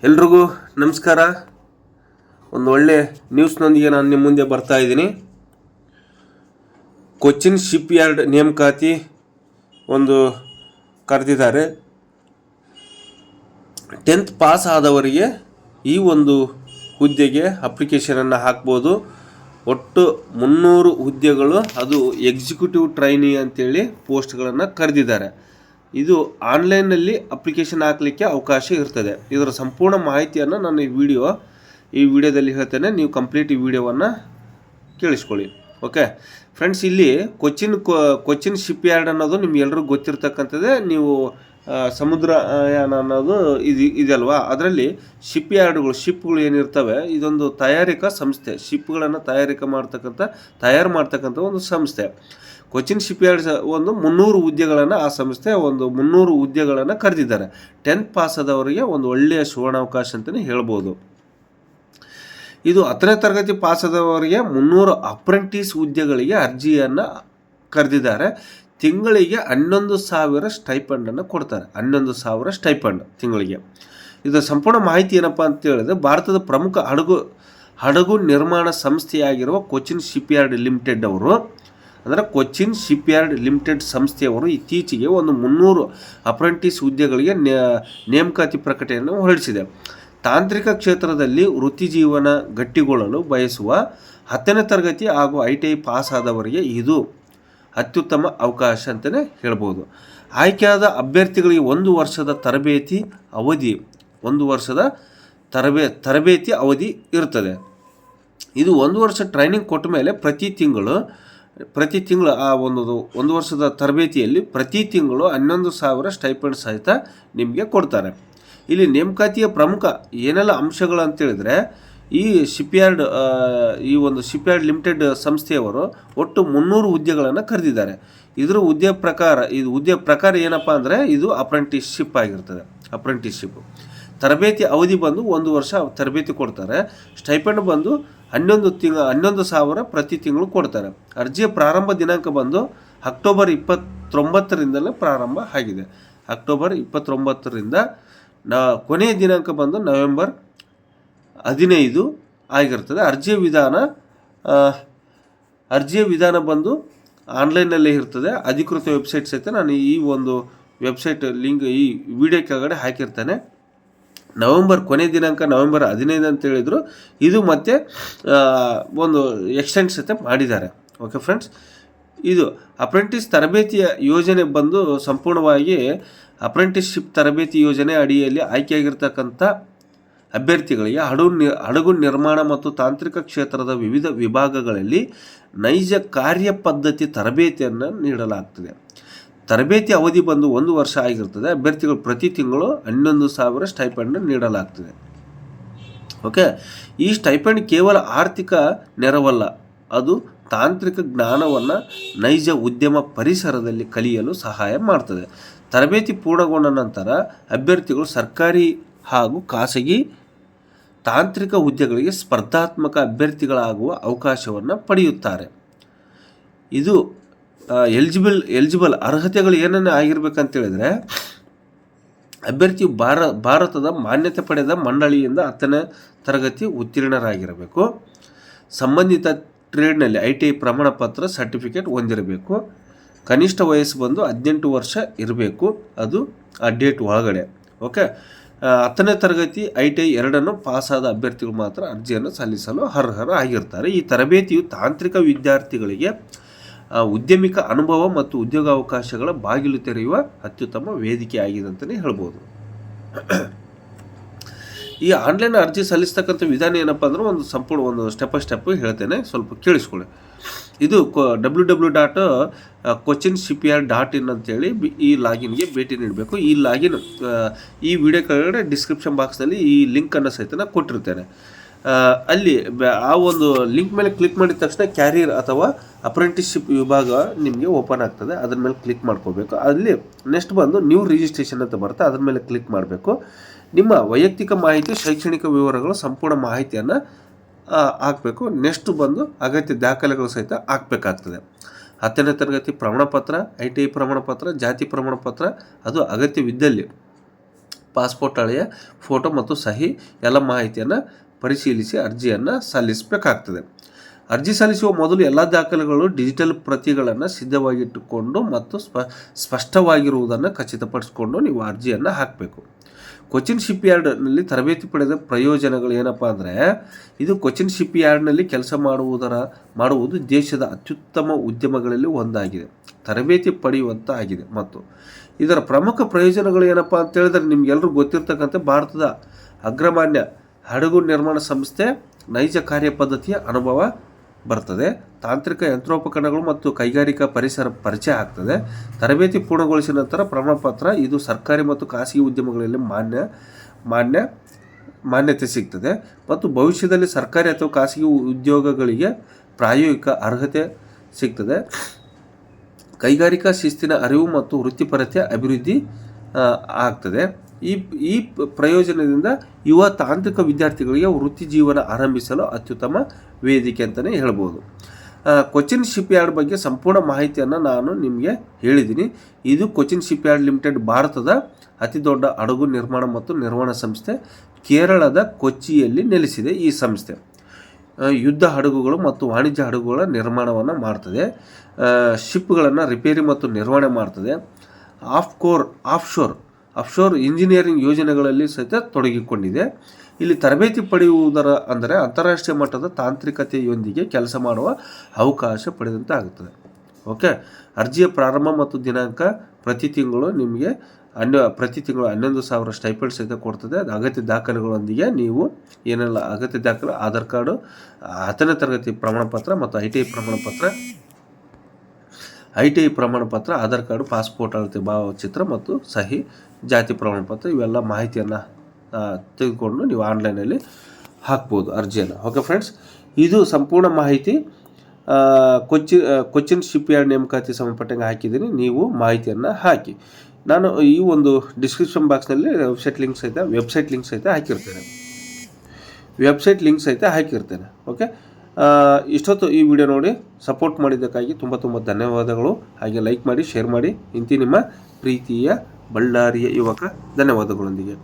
ಎಲ್ರಿಗೂ ನಮಸ್ಕಾರ. ಒಂದು ಒಳ್ಳೆ ನ್ಯೂಸ್ನೊಂದಿಗೆ ನಾನು ನಿಮ್ಮ ಮುಂದೆ ಬರ್ತಾ ಇದ್ದೀನಿ. ಕೊಚ್ಚಿನ್ ಶಿಪ್ ಯಾರ್ಡ್ ನೇಮಕಾತಿ ಒಂದು ಕರೆದಿದ್ದಾರೆ. 10th ಪಾಸ್ ಆದವರಿಗೆ ಈ ಒಂದು ಹುದ್ದೆಗೆ ಅಪ್ಲಿಕೇಶನನ್ನು ಹಾಕ್ಬೋದು. ಒಟ್ಟು 300 ಹುದ್ದೆಗಳು, ಅದು ಎಕ್ಸಿಕ್ಯೂಟಿವ್ ಟ್ರೈನಿ ಅಂತೇಳಿ ಪೋಸ್ಟ್ಗಳನ್ನು ಕರೆದಿದ್ದಾರೆ. ಇದು ಆನ್ಲೈನ್ನಲ್ಲಿ ಅಪ್ಲಿಕೇಶನ್ ಹಾಕಲಿಕ್ಕೆ ಅವಕಾಶ ಇರ್ತದೆ. ಇದರ ಸಂಪೂರ್ಣ ಮಾಹಿತಿಯನ್ನು ನಾನು ಈ ವಿಡಿಯೋದಲ್ಲಿ ಹೇಳ್ತೇನೆ. ನೀವು ಕಂಪ್ಲೀಟ್ ಈ ವಿಡಿಯೋವನ್ನು ಕೇಳಿಸ್ಕೊಳ್ಳಿ. ಓಕೆ ಫ್ರೆಂಡ್ಸ್, ಇಲ್ಲಿ ಕೊಚ್ಚಿನ್ ಶಿಪ್ ಯಾರ್ಡ್ ಅನ್ನೋದು ನಿಮ್ಗೆಲ್ರಿಗೂ ಗೊತ್ತಿರ್ತಕ್ಕಂಥದ್ದೇ. ನೀವು ಸಮುದ್ರಯಾನ ಅನ್ನೋದು ಇದಲ್ವಾ, ಅದರಲ್ಲಿ ಶಿಪ್ ಶಿಪ್ಗಳು ಏನಿರ್ತವೆ, ಇದೊಂದು ತಯಾರಿಕಾ ಸಂಸ್ಥೆ. ಶಿಪ್ಗಳನ್ನು ತಯಾರು ಮಾಡ್ತಕ್ಕಂಥ ಒಂದು ಸಂಸ್ಥೆ. ಕೊಚ್ಚಿನ್ ಶಿಪ್ ಯಾರ್ಡ್ ಒಂದು 300 ಹುದ್ದೆಗಳನ್ನು ಆ ಸಂಸ್ಥೆ 300 ಹುದ್ದೆಗಳನ್ನು ಕರೆದಿದ್ದಾರೆ. 10th ಪಾಸ್ ಆದವರಿಗೆ ಒಂದು ಒಳ್ಳೆಯ ಸುವರ್ಣಾವಕಾಶ ಅಂತಲೇ ಹೇಳ್ಬೋದು. ಇದು 10ನೇ ತರಗತಿ ಪಾಸ್ ಆದವರಿಗೆ 300 ಅಪ್ರೆಂಟಿಸ್ ಹುದ್ದೆಗಳಿಗೆ ಅರ್ಜಿಯನ್ನು ಕರೆದಿದ್ದಾರೆ. ತಿಂಗಳಿಗೆ 11,000 ಸ್ಟೈಪಂಡನ್ನು ಕೊಡ್ತಾರೆ. 11,000 ಸ್ಟೈಪಂಡ್ ತಿಂಗಳಿಗೆ. ಇದರ ಸಂಪೂರ್ಣ ಮಾಹಿತಿ ಏನಪ್ಪ ಅಂತ ಹೇಳಿದ್ರೆ, ಭಾರತದ ಪ್ರಮುಖ ಹಡಗು ನಿರ್ಮಾಣ ಸಂಸ್ಥೆಯಾಗಿರುವ ಕೊಚ್ಚಿನ್ ಶಿಪ್ ಯಾರ್ಡ್ ಲಿಮಿಟೆಡ್ ಅವರು, ಅಂದರೆ ಕೊಚ್ಚಿನ್ ಶಿಪ್ ಯಾರ್ಡ್ ಲಿಮಿಟೆಡ್ ಸಂಸ್ಥೆಯವರು ಇತ್ತೀಚೆಗೆ ಒಂದು 300 ಅಪ್ರೆಂಟಿಸ್ ಹುದ್ದೆಗಳಿಗೆ ನೇಮಕಾತಿ ಪ್ರಕಟಣೆಯನ್ನು ಹೊರಡಿಸಿದೆ. ತಾಂತ್ರಿಕ ಕ್ಷೇತ್ರದಲ್ಲಿ ವೃತ್ತಿ ಜೀವನ ಗಟ್ಟಿಗೊಳ್ಳಲು ಬಯಸುವ 10ನೇ ತರಗತಿ ಹಾಗೂ ITI ಪಾಸ್ ಆದವರಿಗೆ ಇದು ಅತ್ಯುತ್ತಮ ಅವಕಾಶ ಅಂತಲೇ ಹೇಳ್ಬೋದು. ಆಯ್ಕೆಯಾದ ಅಭ್ಯರ್ಥಿಗಳಿಗೆ 1 ವರ್ಷದ ತರಬೇತಿ ಅವಧಿ ಇರ್ತದೆ. ಇದು 1 ವರ್ಷ ಟ್ರೈನಿಂಗ್ ಕೊಟ್ಟ ಮೇಲೆ ಪ್ರತಿ ತಿಂಗಳು ಆ ಒಂದು ವರ್ಷದ ತರಬೇತಿಯಲ್ಲಿ ಪ್ರತಿ ತಿಂಗಳು 11,000 ಸ್ಟೈಪಂಡ್ ಸಹಿತ ನಿಮಗೆ ಕೊಡ್ತಾರೆ. ಇಲ್ಲಿ ನೇಮಕಾತಿಯ ಪ್ರಮುಖ ಏನೆಲ್ಲ ಅಂಶಗಳು ಅಂತೇಳಿದರೆ, ಈ ಶಿಪ್ ಯಾರ್ಡ್ ಲಿಮಿಟೆಡ್ ಸಂಸ್ಥೆಯವರು ಒಟ್ಟು 300 ಹುದ್ದೆಗಳನ್ನು ಕರೆದಿದ್ದಾರೆ. ಇದರ ಹುದ್ದೆ ಪ್ರಕಾರ ಏನಪ್ಪ ಅಂದರೆ, ಇದು ಅಪ್ರೆಂಟಿಸ್ಶಿಪ್ ಆಗಿರ್ತದೆ. ತರಬೇತಿ ಅವಧಿ ಬಂದು 1 ವರ್ಷ ತರಬೇತಿ ಕೊಡ್ತಾರೆ. ಸ್ಟೈಪಂಡ್ ಬಂದು 11,000 ಪ್ರತಿ ತಿಂಗಳು ಕೊಡ್ತಾರೆ. ಅರ್ಜಿಯ ಪ್ರಾರಂಭ ದಿನಾಂಕ ಬಂದು ಅಕ್ಟೋಬರ್ 29ರಿಂದಲೇ ಪ್ರಾರಂಭ ಆಗಿದೆ. ಅಕ್ಟೋಬರ್ 29ರಿಂದ ಕೊನೆಯ ದಿನಾಂಕ ಬಂದು ನವೆಂಬರ್ 15 ಆಗಿರ್ತದೆ. ಅರ್ಜಿಯ ವಿಧಾನ ಬಂದು ಆನ್ಲೈನಲ್ಲೇ ಇರ್ತದೆ. ಅಧಿಕೃತ ವೆಬ್ಸೈಟ್ ಸಹಿತ ನಾನು ಈ ಒಂದು ವೆಬ್ಸೈಟ್ ಲಿಂಕ್ ಈ ವಿಡಿಯೋ ಕೆಳಗಡೆ ಹಾಕಿರ್ತೇನೆ. ಕೊನೆಯ ದಿನಾಂಕ ನವೆಂಬರ್ 15 ಅಂತ ಹೇಳಿದರು. ಇದು ಮತ್ತೆ ಒಂದು ಎಕ್ಸ್ಟೆಂಡ್ ಸಹಿತ ಮಾಡಿದ್ದಾರೆ. ಓಕೆ ಫ್ರೆಂಡ್ಸ್, ಇದು ಅಪ್ರೆಂಟಿಸ್ ತರಬೇತಿಯ ಯೋಜನೆ ಬಂದು ಸಂಪೂರ್ಣವಾಗಿ ಅಪ್ರೆಂಟಿಸ್ಶಿಪ್ ತರಬೇತಿ ಯೋಜನೆ ಅಡಿಯಲ್ಲಿ ಆಯ್ಕೆಯಾಗಿರ್ತಕ್ಕಂಥ ಅಭ್ಯರ್ಥಿಗಳಿಗೆ ಹಡಗು ನಿರ್ಮಾಣ ಮತ್ತು ತಾಂತ್ರಿಕ ಕ್ಷೇತ್ರದ ವಿವಿಧ ವಿಭಾಗಗಳಲ್ಲಿ ನೈಜ ಕಾರ್ಯಪದ್ಧತಿ ತರಬೇತಿಯನ್ನು ನೀಡಲಾಗ್ತದೆ. ತರಬೇತಿ ಅವಧಿ ಬಂದು 1 ವರ್ಷ ಆಗಿರ್ತದೆ. ಅಭ್ಯರ್ಥಿಗಳು ಪ್ರತಿ ತಿಂಗಳು 11,000 ಸ್ಟೈಪಂಡ್ ನೀಡಲಾಗ್ತದೆ. ಓಕೆ, ಈ ಸ್ಟೈಪಂಡ್ ಕೇವಲ ಆರ್ಥಿಕ ನೆರವಲ್ಲ, ಅದು ತಾಂತ್ರಿಕ ಜ್ಞಾನವನ್ನು ನೈಜ ಉದ್ಯಮ ಪರಿಸರದಲ್ಲಿ ಕಲಿಯಲು ಸಹಾಯ ಮಾಡ್ತದೆ. ತರಬೇತಿ ಪೂರ್ಣಗೊಂಡ ನಂತರ ಅಭ್ಯರ್ಥಿಗಳು ಸರ್ಕಾರಿ ಹಾಗೂ ಖಾಸಗಿ ತಾಂತ್ರಿಕ ಹುದ್ದೆಗಳಿಗೆ ಸ್ಪರ್ಧಾತ್ಮಕ ಅಭ್ಯರ್ಥಿಗಳಾಗುವ ಅವಕಾಶವನ್ನು ಪಡೆಯುತ್ತಾರೆ. ಇದು ಎಲಿಜಿಬಲ್ ಅರ್ಹತೆಗಳು ಏನನ್ನ ಆಗಿರ್ಬೇಕಂತೇಳಿದರೆ, ಅಭ್ಯರ್ಥಿಯು ಭಾರತದ ಮಾನ್ಯತೆ ಪಡೆದ ಮಂಡಳಿಯಿಂದ 10ನೇ ತರಗತಿ ಉತ್ತೀರ್ಣರಾಗಿರಬೇಕು. ಸಂಬಂಧಿತ ಟ್ರೇಡ್ನಲ್ಲಿ ITI ಪ್ರಮಾಣ ಪತ್ರ ಸರ್ಟಿಫಿಕೇಟ್ ಹೊಂದಿರಬೇಕು. ಕನಿಷ್ಠ ವಯಸ್ಸು ಬಂದು 18 ವರ್ಷ ಇರಬೇಕು, ಅದು ಆ ಡೇಟ್ ಒಳಗಡೆ. ಓಕೆ, 10ನೇ ತರಗತಿ ITI 2 ಪಾಸಾದ ಅಭ್ಯರ್ಥಿಗಳು ಮಾತ್ರ ಅರ್ಜಿಯನ್ನು ಸಲ್ಲಿಸಲು ಅರ್ಹರಾಗಿರ್ತಾರೆ. ಈ ತರಬೇತಿಯು ತಾಂತ್ರಿಕ ವಿದ್ಯಾರ್ಥಿಗಳಿಗೆ ಉದ್ಯಮಿಕ ಅನುಭವ ಮತ್ತು ಉದ್ಯೋಗಾವಕಾಶಗಳ ಬಾಗಿಲು ತೆರೆಯುವ ಅತ್ಯುತ್ತಮ ವೇದಿಕೆ ಆಗಿದೆ ಅಂತಲೇ ಹೇಳ್ಬೋದು. ಈ ಆನ್ಲೈನ್ ಅರ್ಜಿ ಸಲ್ಲಿಸ್ತಕ್ಕಂಥ ವಿಧಾನ ಏನಪ್ಪ ಅಂದ್ರೆ, ಒಂದು ಸ್ಟೆಪ್ ಹೇಳ್ತೇನೆ, ಸ್ವಲ್ಪ ಕೇಳಿಸ್ಕೊಳ್ಳಿ. ಇದು www.cochinshipyard.in ಅಂತೇಳಿ ಈ ಲಾಗಿನ್ಗೆ ಭೇಟಿ ನೀಡಬೇಕು. ಈ ಲಾಗಿನ್ ಈ ವಿಡಿಯೋ ಕೆಳಗಡೆ ಡಿಸ್ಕ್ರಿಪ್ಷನ್ ಬಾಕ್ಸ್ನಲ್ಲಿ ಈ ಲಿಂಕನ್ನು ಸಹಿತ ಕೊಟ್ಟಿರ್ತೇನೆ. ಅಲ್ಲಿ ಆ ಒಂದು ಲಿಂಕ್ ಮೇಲೆ ಕ್ಲಿಕ್ ಮಾಡಿದ ತಕ್ಷಣ ಕ್ಯಾರಿಯರ್ ಅಥವಾ ಅಪ್ರೆಂಟಿಸ್ಶಿಪ್ ವಿಭಾಗ ನಿಮಗೆ ಓಪನ್ ಆಗ್ತದೆ. ಅದ್ರ ಮೇಲೆ ಕ್ಲಿಕ್ ಮಾಡ್ಕೋಬೇಕು. ಅಲ್ಲಿ ನೆಕ್ಸ್ಟ್ ಬಂದು ನ್ಯೂ ರಿಜಿಸ್ಟ್ರೇಷನ್ ಅಂತ ಬರುತ್ತೆ, ಅದ್ರ ಮೇಲೆ ಕ್ಲಿಕ್ ಮಾಡಬೇಕು. ನಿಮ್ಮ ವೈಯಕ್ತಿಕ ಮಾಹಿತಿ, ಶೈಕ್ಷಣಿಕ ವಿವರಗಳು, ಸಂಪೂರ್ಣ ಮಾಹಿತಿಯನ್ನು ಹಾಕಬೇಕು. ನೆಕ್ಸ್ಟ್ ಬಂದು ಅಗತ್ಯ ದಾಖಲೆಗಳು ಸಹಿತ ಹಾಕಬೇಕಾಗ್ತದೆ. 10ನೇ ತರಗತಿ ಪ್ರಮಾಣಪತ್ರ, ITI ಪ್ರಮಾಣಪತ್ರ, ಜಾತಿ ಪ್ರಮಾಣಪತ್ರ, ಅದು ಅಗತ್ಯವಿದ್ದಲ್ಲಿ ಪಾಸ್ಪೋರ್ಟ್ ಹಳೆಯ ಫೋಟೋ ಮತ್ತು ಸಹಿ ಎಲ್ಲ ಮಾಹಿತಿಯನ್ನು ಪರಿಶೀಲಿಸಿ ಅರ್ಜಿಯನ್ನು ಸಲ್ಲಿಸಬೇಕಾಗ್ತದೆ. ಅರ್ಜಿ ಸಲ್ಲಿಸುವ ಮೊದಲು ಎಲ್ಲ ದಾಖಲೆಗಳು ಡಿಜಿಟಲ್ ಪ್ರತಿಗಳನ್ನು ಸಿದ್ಧವಾಗಿಟ್ಟುಕೊಂಡು ಮತ್ತು ಸ್ಪಷ್ಟವಾಗಿರುವುದನ್ನು ಖಚಿತಪಡಿಸಿಕೊಂಡು ನೀವು ಅರ್ಜಿಯನ್ನು ಹಾಕಬೇಕು. ಕೊಚ್ಚಿನ್ ಶಿಪ್ಯಾರ್ಡ್ನಲ್ಲಿ ತರಬೇತಿ ಪಡೆದ ಪ್ರಯೋಜನಗಳು ಏನಪ್ಪ ಅಂದರೆ, ಇದು ಕೊಚ್ಚಿನ್ ಶಿಪ್ಯಾರ್ಡ್ನಲ್ಲಿ ಕೆಲಸ ಮಾಡುವುದು ದೇಶದ ಅತ್ಯುತ್ತಮ ಉದ್ಯಮಗಳಲ್ಲಿ ಒಂದಾಗಿದೆ, ತರಬೇತಿ ಪಡೆಯುವಂತಾಗಿದೆ. ಮತ್ತು ಇದರ ಪ್ರಮುಖ ಪ್ರಯೋಜನಗಳು ಏನಪ್ಪ ಅಂತ ಹೇಳಿದ್ರೆ, ನಿಮಗೆಲ್ಲರೂ ಗೊತ್ತಿರ್ತಕ್ಕಂಥ ಭಾರತದ ಅಗ್ರಮಾನ್ಯ ಹಡಗು ನಿರ್ಮಾಣ ಸಂಸ್ಥೆ ನೈಜ ಕಾರ್ಯಪದ್ಧತಿಯ ಅನುಭವ ಬರ್ತದೆ. ತಾಂತ್ರಿಕ ಯಂತ್ರೋಪಕರಣಗಳು ಮತ್ತು ಕೈಗಾರಿಕಾ ಪರಿಚಯ ಆಗ್ತದೆ. ತರಬೇತಿ ಪೂರ್ಣಗೊಳಿಸಿದ ನಂತರ ಪ್ರಮಾಣಪತ್ರ, ಇದು ಸರ್ಕಾರಿ ಮತ್ತು ಖಾಸಗಿ ಉದ್ಯಮಗಳಲ್ಲಿ ಮಾನ್ಯತೆ ಸಿಗ್ತದೆ. ಮತ್ತು ಭವಿಷ್ಯದಲ್ಲಿ ಸರ್ಕಾರಿ ಅಥವಾ ಖಾಸಗಿ ಉದ್ಯೋಗಗಳಿಗೆ ಪ್ರಾಯೋಗಿಕ ಅರ್ಹತೆ ಸಿಗ್ತದೆ. ಕೈಗಾರಿಕಾ ಶಿಸ್ತಿನ ಅರಿವು ಮತ್ತು ವೃತ್ತಿಪರತೆ ಅಭಿವೃದ್ಧಿ ಆಗ್ತದೆ. ಈ ಪ್ರಯೋಜನದಿಂದ ಯುವ ತಾಂತ್ರಿಕ ವಿದ್ಯಾರ್ಥಿಗಳಿಗೆ ವೃತ್ತಿ ಜೀವನ ಆರಂಭಿಸಲು ಅತ್ಯುತ್ತಮ ವೇದಿಕೆ ಅಂತಲೇ ಹೇಳ್ಬೋದು. ಕೊಚ್ಚಿನ್ ಶಿಪ್ಯಾರ್ಡ್ ಬಗ್ಗೆ ಸಂಪೂರ್ಣ ಮಾಹಿತಿಯನ್ನು ನಾನು ನಿಮಗೆ ಹೇಳಿದ್ದೀನಿ. ಇದು ಕೊಚ್ಚಿನ್ ಶಿಪ್ಯಾರ್ಡ್ ಲಿಮಿಟೆಡ್ ಭಾರತದ ಅತಿ ದೊಡ್ಡ ಹಡಗು ನಿರ್ಮಾಣ ಮತ್ತು ನಿರ್ವಹಣಾ ಸಂಸ್ಥೆ. ಕೇರಳದ ಕೊಚ್ಚಿಯಲ್ಲಿ ನೆಲೆಸಿದೆ. ಈ ಸಂಸ್ಥೆ ಯುದ್ಧ ಹಡಗುಗಳು ಮತ್ತು ವಾಣಿಜ್ಯ ಹಡಗುಗಳ ನಿರ್ಮಾಣವನ್ನು ಮಾಡ್ತದೆ. ಶಿಪ್ಗಳನ್ನು ರಿಪೇರಿ ಮತ್ತು ನಿರ್ವಹಣೆ ಮಾಡ್ತದೆ. ಆಫ್ಶೋರ್ ಇಂಜಿನಿಯರಿಂಗ್ ಯೋಜನೆಗಳಲ್ಲಿ ಸಹಿತ ತೊಡಗಿಕೊಂಡಿದೆ. ಇಲ್ಲಿ ತರಬೇತಿ ಪಡೆಯುವುದರ ಅಂದರೆ ಅಂತಾರಾಷ್ಟ್ರೀಯ ಮಟ್ಟದ ತಾಂತ್ರಿಕತೆಯೊಂದಿಗೆ ಕೆಲಸ ಮಾಡುವ ಅವಕಾಶ ಪಡೆದಂತೆ ಆಗುತ್ತದೆ. ಓಕೆ, ಅರ್ಜಿಯ ಪ್ರಾರಂಭ ಮತ್ತು ದಿನಾಂಕ ಪ್ರತಿ ತಿಂಗಳು ನಿಮಗೆ 11,000 ಸ್ಟೈಪೆಂಡ್ ಸಹಿತ ಕೊಡ್ತದೆ. ಅಗತ್ಯ ದಾಖಲೆಗಳೊಂದಿಗೆ ನೀವು ಏನೆಲ್ಲ ಅಗತ್ಯ ದಾಖಲೆ, ಆಧಾರ್ ಕಾರ್ಡು, 10ನೇ ತರಗತಿ ಪ್ರಮಾಣಪತ್ರ ಮತ್ತು ITI ಪ್ರಮಾಣಪತ್ರ, ಆಧಾರ್ ಕಾರ್ಡು, ಪಾಸ್ಪೋರ್ಟ್ ಅಳತೆ ಭಾವಚಿತ್ರ ಮತ್ತು ಸಹಿ, ಜಾತಿ ಪ್ರಮಾಣಪತ್ರ, ಇವೆಲ್ಲ ಮಾಹಿತಿಯನ್ನು ತೆಗೆದುಕೊಂಡು ನೀವು ಆನ್ಲೈನಲ್ಲಿ ಹಾಕ್ಬೋದು ಅರ್ಜಿಯನ್ನು. ಓಕೆ ಫ್ರೆಂಡ್ಸ್, ಇದು ಸಂಪೂರ್ಣ ಮಾಹಿತಿ ಕೊಚ್ಚಿನ್ ಶಿಪ್ಯಾರ್ಡ್ ನೇಮಕಾತಿ ಸಂಬಂಧಪಟ್ಟಂಗೆ ಹಾಕಿದ್ದೀನಿ. ನೀವು ಮಾಹಿತಿಯನ್ನು ಹಾಕಿ. ನಾನು ಈ ಒಂದು ಡಿಸ್ಕ್ರಿಪ್ಷನ್ ಬಾಕ್ಸ್ನಲ್ಲಿ ವೆಬ್ಸೈಟ್ ಲಿಂಕ್ ಸಹಿತ ಹಾಕಿರ್ತೇನೆ. ಓಕೆ, ಇಷ್ಟೊತ್ತು ಈ ವಿಡಿಯೋ ನೋಡಿ ಸಪೋರ್ಟ್ ಮಾಡಿದ್ದಕ್ಕಾಗಿ ತುಂಬ ಧನ್ಯವಾದಗಳು. ಹಾಗೆ ಲೈಕ್ ಮಾಡಿ, ಶೇರ್ ಮಾಡಿ. ಇಂತಿ ನಿಮ್ಮ ಪ್ರೀತಿಯ ಬಳ್ಳಾರಿಯ ಯುವಕ. ಧನ್ಯವಾದಗಳೊಂದಿಗೆ.